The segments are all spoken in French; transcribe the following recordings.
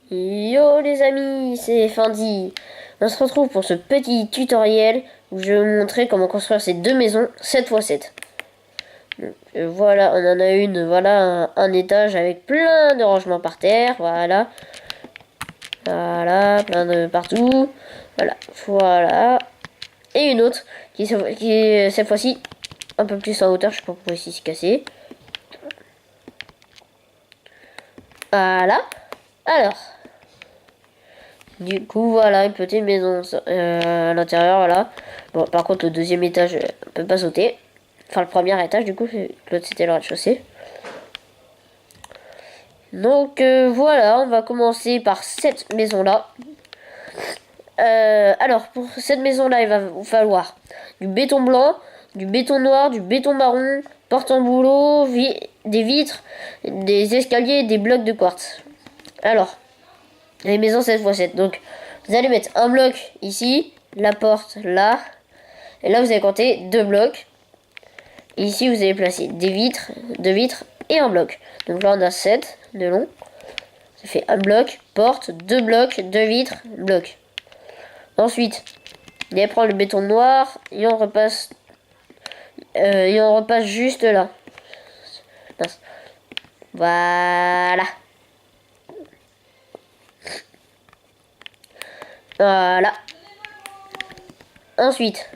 Yo les amis, c'est Fendi. On se retrouve pour ce petit tutoriel où je vais vous montrer comment construire ces deux maisons 7x7. Voilà, on en a une, voilà, un étage avec plein de rangements par terre, voilà. Voilà, plein de partout. Voilà. Et une autre qui est cette fois-ci un peu plus en hauteur, je sais pas pourquoi ici c'est cassé. Voilà. Alors, du coup, voilà, une petite maison à l'intérieur, voilà. Bon, par contre, le deuxième étage, on peut pas sauter. Enfin, le premier étage, du coup, l'autre, c'était le rez-de-chaussée. Donc, voilà, on va commencer par cette maison-là. Alors, pour cette maison-là, il va vous falloir du béton blanc, du béton noir, du béton marron, porte en bouleau, des vitres, des escaliers et des blocs de quartz. Alors, les maisons 7x7. Donc, vous allez mettre un bloc ici, la porte là, et là vous allez compter deux blocs. Et ici vous allez placer des vitres, deux vitres et un bloc. Donc là on a 7 de long. Ça fait un bloc, porte, deux blocs, deux vitres, bloc. Ensuite, vous allez prendre le béton noir et on repasse juste là. Mince. Voilà. Voilà. Ensuite,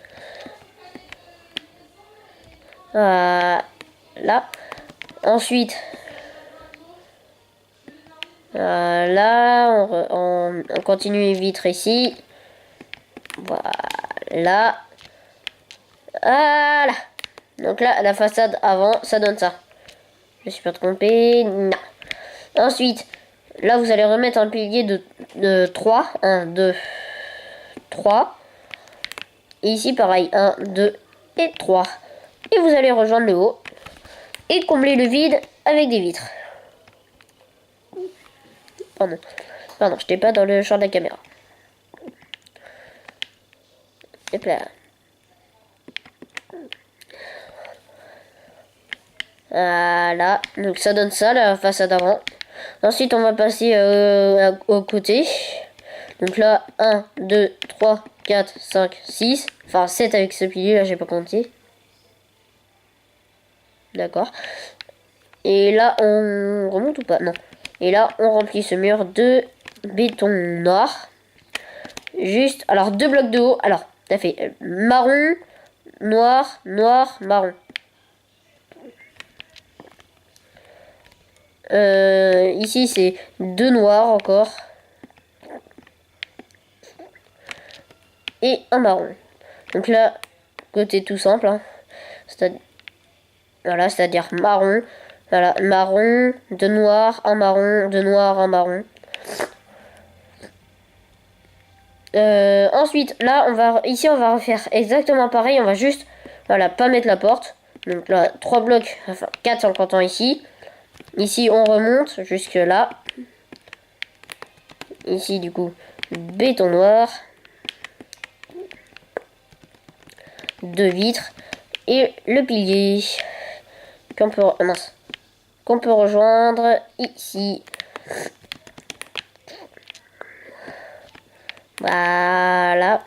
là. Ensuite, là, on continue les vitres ici. Voilà. Voilà. Donc là, la façade avant, ça donne ça. Je suis pas trompé. Non. Ensuite, là, vous allez remettre un pilier de 3. 1, 2, 3. Et ici, pareil. 1, 2 et 3. Et vous allez rejoindre le haut. Et combler le vide avec des vitres. Pardon, je n'étais pas dans le champ de la caméra. Hop là. Voilà. Donc ça donne ça, la façade avant. Ensuite, on va passer au côté. Donc là, 1, 2, 3, 4, 5, 6. Enfin, 7 avec ce pilier, là, j'ai pas compté. D'accord. Et là, on remonte ou pas? Non. Et là, on remplit ce mur de béton noir. Juste, alors, deux blocs de haut. Alors, ça fait marron, noir, noir, marron. Ici, c'est deux noirs encore. Et un marron. Donc là, côté tout simple. Hein. Voilà, c'est-à-dire marron. Voilà, marron, deux noirs, un marron, deux noirs, un marron. Ensuite, là, ici, on va refaire exactement pareil. On va juste, voilà, pas mettre la porte. Donc là, 3 blocs, enfin 4 en comptant ici. Ici, on remonte jusque là. Ici, du coup, béton noir. Deux vitres. Et le pilier. Qu'on peut rejoindre ici. Voilà.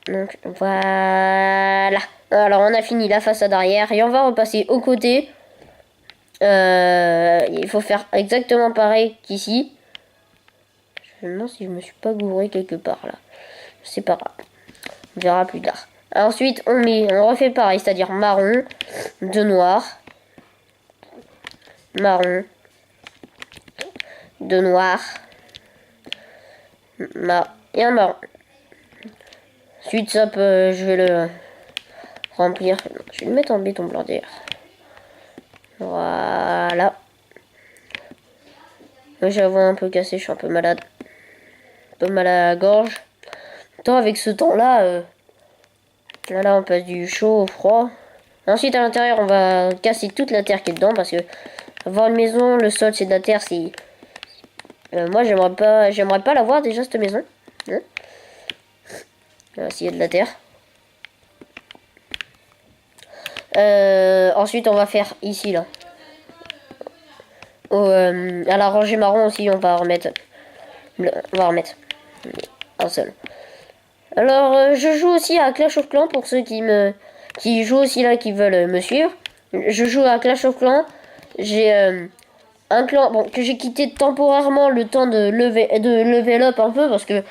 Donc voilà. Alors on a fini la façade arrière et on va repasser au côté. Il faut faire exactement pareil qu'ici. Je me demande si je me suis pas gouré quelque part là. C'est pas grave. On verra plus tard. Ensuite on refait pareil, c'est-à-dire marron, deux noirs, marron, deux noirs, et un marron. Ensuite ça je vais le remplir. Je vais le mettre en béton blanc d'ailleurs. Voilà. J'avoue un peu cassé, je suis un peu malade. Un peu mal à la gorge. Tant avec ce temps-là, là on passe du chaud au froid. Ensuite à l'intérieur on va casser toute la terre qui est dedans parce que avoir une maison, le sol c'est de la terre. Si moi j'aimerais pas l'avoir déjà cette maison. Hein, s'il y a de la terre. Ensuite on va faire ici là. à la rangée marron aussi, on va remettre un seul. Alors, je joue aussi à Clash of Clans pour ceux qui jouent aussi là, qui veulent me suivre. Je joue à Clash of Clans. J'ai un clan que j'ai quitté temporairement le temps de level up un peu parce que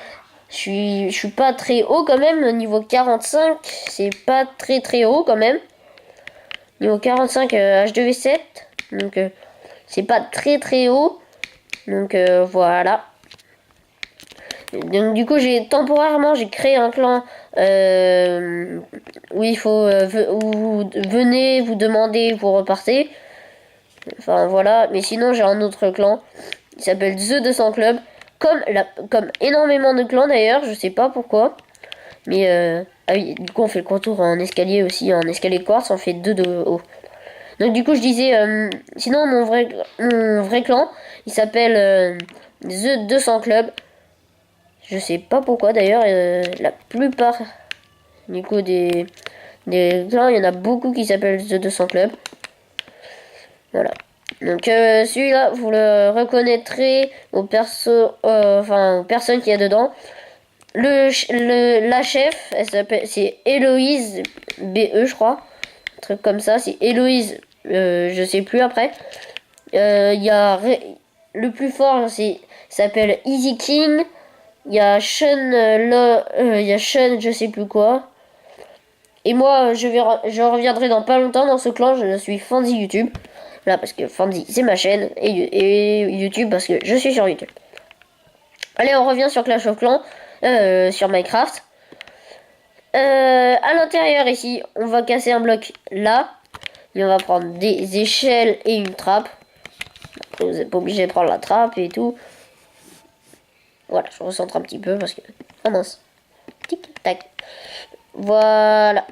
je suis pas très haut quand même. Niveau 45, c'est pas très haut quand même. Niveau 45 H2V7. Donc, c'est pas très haut. Donc, voilà. Donc du coup j'ai créé un clan où il faut où vous venez, vous demandez, vous repartez. Enfin voilà, mais sinon j'ai un autre clan qui s'appelle The 200 Club, comme énormément de clans d'ailleurs, je sais pas pourquoi. Mais ah oui, du coup on fait le contour en escalier aussi, en escalier quartz, on fait 2 de haut. Donc du coup je disais sinon mon vrai clan, il s'appelle The 200 Club. Je sais pas pourquoi d'ailleurs, la plupart du coup des clans, il y en a beaucoup qui s'appellent The 200 Club. Voilà. Donc celui-là, vous le reconnaîtrez aux aux personnes qu'il y a dedans. La chef, elle s'appelle, c'est Héloïse BE, je crois. Un truc comme ça, c'est Héloïse, je sais plus après. Il y a le plus fort, s'appelle Easy King. Il y a Sean, il y a Sean, je sais plus quoi. Et moi, je reviendrai dans pas longtemps dans ce clan. Je suis Fanzy YouTube. Là, parce que Fanzy, c'est ma chaîne. Et YouTube, parce que je suis sur YouTube. Allez, on revient sur Clash of Clans. Sur Minecraft. À l'intérieur, ici, on va casser un bloc là. Et on va prendre des échelles et une trappe. Après, vous n'êtes pas obligé de prendre la trappe et tout. Voilà, je recentre un petit peu parce que... Oh mince. Tic, tac. Voilà.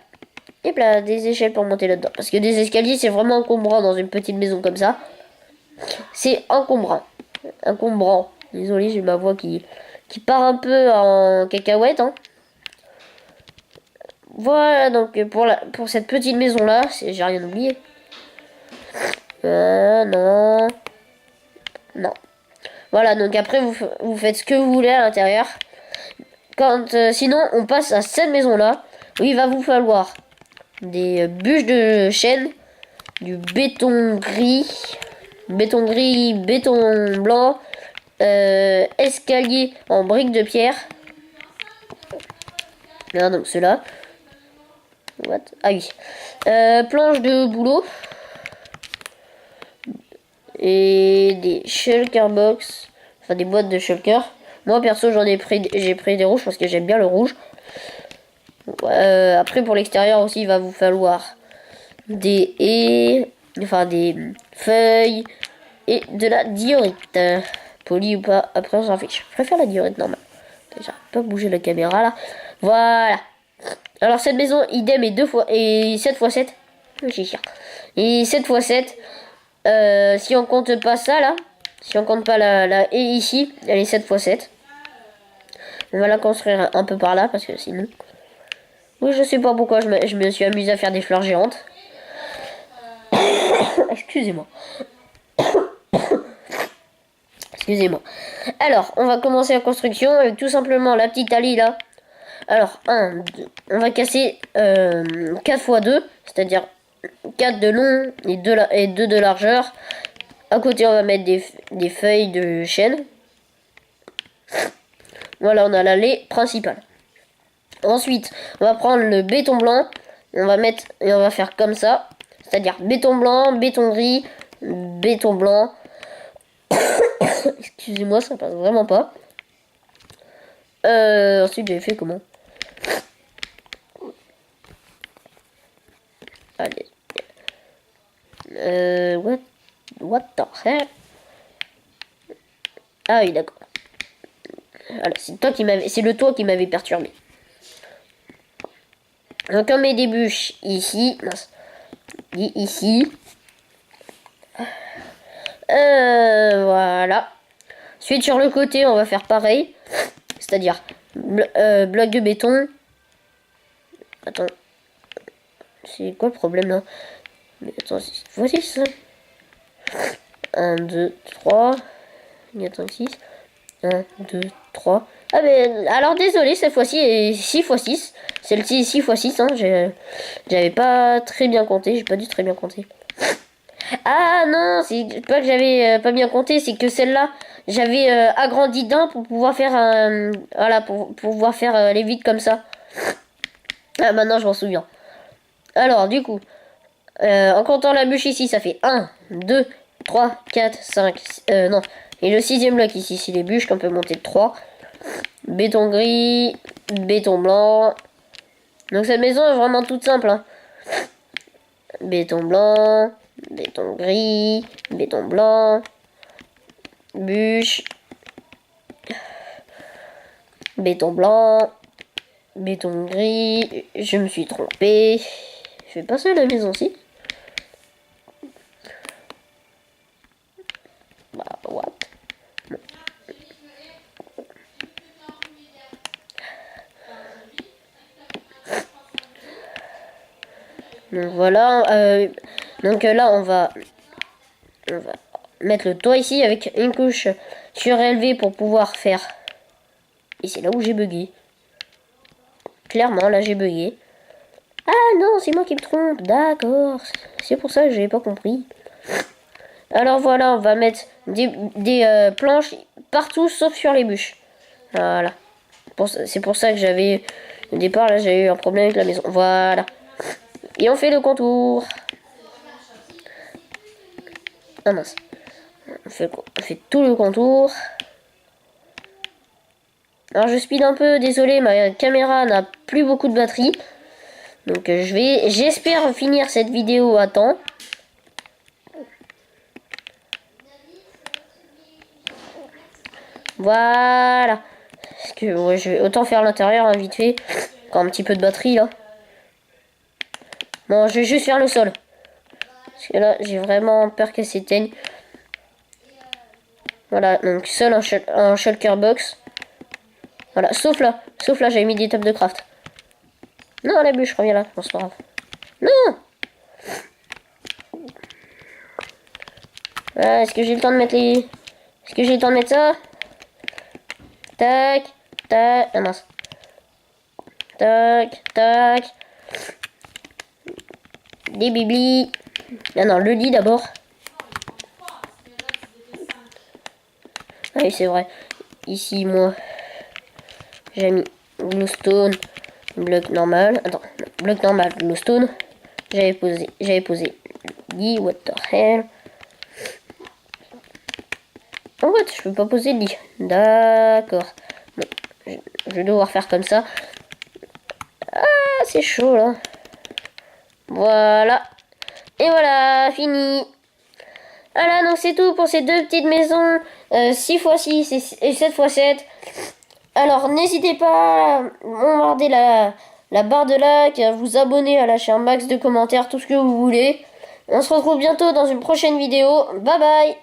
Et là, des échelles pour monter là-dedans. Parce que des escaliers, c'est vraiment encombrant dans une petite maison comme ça. C'est encombrant. Encombrant. Désolé, j'ai ma voix qui part un peu en cacahuète. Hein. Voilà, donc pour cette petite maison-là, j'ai rien oublié. Non. Non. Voilà, donc après, vous faites ce que vous voulez à l'intérieur. Sinon, on passe à cette maison-là, où il va vous falloir des bûches de chêne, du béton gris, béton blanc, escalier en briques de pierre. Là, donc ceux-là. What? Ah oui. Planche de boulot. Et des shulker box. Enfin, des boîtes de shulker. Moi, perso, j'ai pris des rouges parce que j'aime bien le rouge. Après, pour l'extérieur aussi, il va vous falloir des feuilles et de la diorite. Poli ou pas, après on s'en fiche. Je préfère la diorite normale. Déjà, pas bouger la caméra là. Voilà. Alors cette maison, idem et 7 x 7. Et 7 x 7. Si on compte pas ça là, si on compte pas la et ici, elle est 7 x 7. On va la construire un peu par là parce que sinon... Oui, je sais pas pourquoi je me suis amusé à faire des fleurs géantes. Excusez-moi. Excusez-moi. Alors, on va commencer la construction avec tout simplement la petite allée là. Alors, on va casser 4 x 2, c'est-à-dire 4 de long et 2 de largeur. À côté, on va mettre des feuilles de chêne. Voilà, on a l'allée principale. Ensuite, on va prendre le béton blanc. On va faire comme ça. C'est-à-dire béton blanc, béton gris, béton blanc. Excusez-moi, ça passe vraiment pas. Ensuite, j'avais fait comment? Allez. What the hell? Ah oui, d'accord. Voilà, c'est le toit qui m'avait perturbé. Donc on met des bûches ici. Ici. Voilà. Ensuite sur le côté on va faire pareil. C'est-à-dire bloc de béton. Attends. C'est quoi le problème là? Mais attends, voici ça. 1, 2, 3. 4, 5, 6. 1, 2, 3. Ah mais alors désolé, cette fois-ci 6 x 6. Celle-ci 6 x 6 hein. J'avais pas très bien compté, j'ai pas dû très bien compter. Ah non, c'est pas que j'avais pas bien compté, c'est que celle-là, j'avais agrandi d'un pour pouvoir faire voilà, pour pouvoir faire les vides comme ça. Ah maintenant je m'en souviens. Alors du coup, en comptant la bûche ici, ça fait 1, 2, 3, 4, 5, non. Et le sixième bloc ici, c'est les bûches qu'on peut monter de 3. Béton gris, béton blanc. Donc cette maison est vraiment toute simple. Hein. Béton blanc, béton gris, béton blanc, bûche, béton blanc, béton gris. Je me suis trompé. Je fais pas ça à la maison-ci. Bah, what? Donc voilà, donc là on va mettre le toit ici avec une couche surélevée pour pouvoir faire. Et c'est là où j'ai bugué. Clairement, là j'ai bugué. Ah non, c'est moi qui me trompe, d'accord. C'est pour ça que j'avais pas compris. Alors voilà, on va mettre des planches partout sauf sur les bûches. Voilà. C'est pour ça que j'avais, au départ là j'ai eu un problème avec la maison. Voilà. Et on fait le contour. Ah mince. On fait tout le contour. Alors je speed un peu, désolé, ma caméra n'a plus beaucoup de batterie. Donc j'espère finir cette vidéo à temps. Voilà. Parce que ouais, je vais autant faire l'intérieur hein, vite fait. Encore un petit peu de batterie là. Non, je vais juste faire le sol. Parce que là, j'ai vraiment peur qu'elle s'éteigne. Voilà, donc seul un shulker box. Voilà, sauf là, j'avais mis des tables de craft. Non, la bûche, reviens là, bon, c'est pas grave. Non. Ah, est-ce que j'ai le temps de mettre les... Est-ce que j'ai le temps de mettre ça? Tac, tac, ah mince. Tac, tac. Des biblis. Ah non, le lit d'abord. Ah oui, c'est vrai. Ici, moi, j'ai mis glowstone, bloc normal. Attends, bloc normal, glowstone. J'avais posé lit, what the hell. En fait, je peux pas poser le lit. D'accord. Bon, je vais devoir faire comme ça. Ah, c'est chaud là. Voilà. Et voilà, fini. Voilà, donc c'est tout pour ces deux petites maisons. 6 x 6 et 7 x 7. Alors, n'hésitez pas à bombarder la barre de like, à vous abonner, à lâcher un max de commentaires, tout ce que vous voulez. On se retrouve bientôt dans une prochaine vidéo. Bye bye.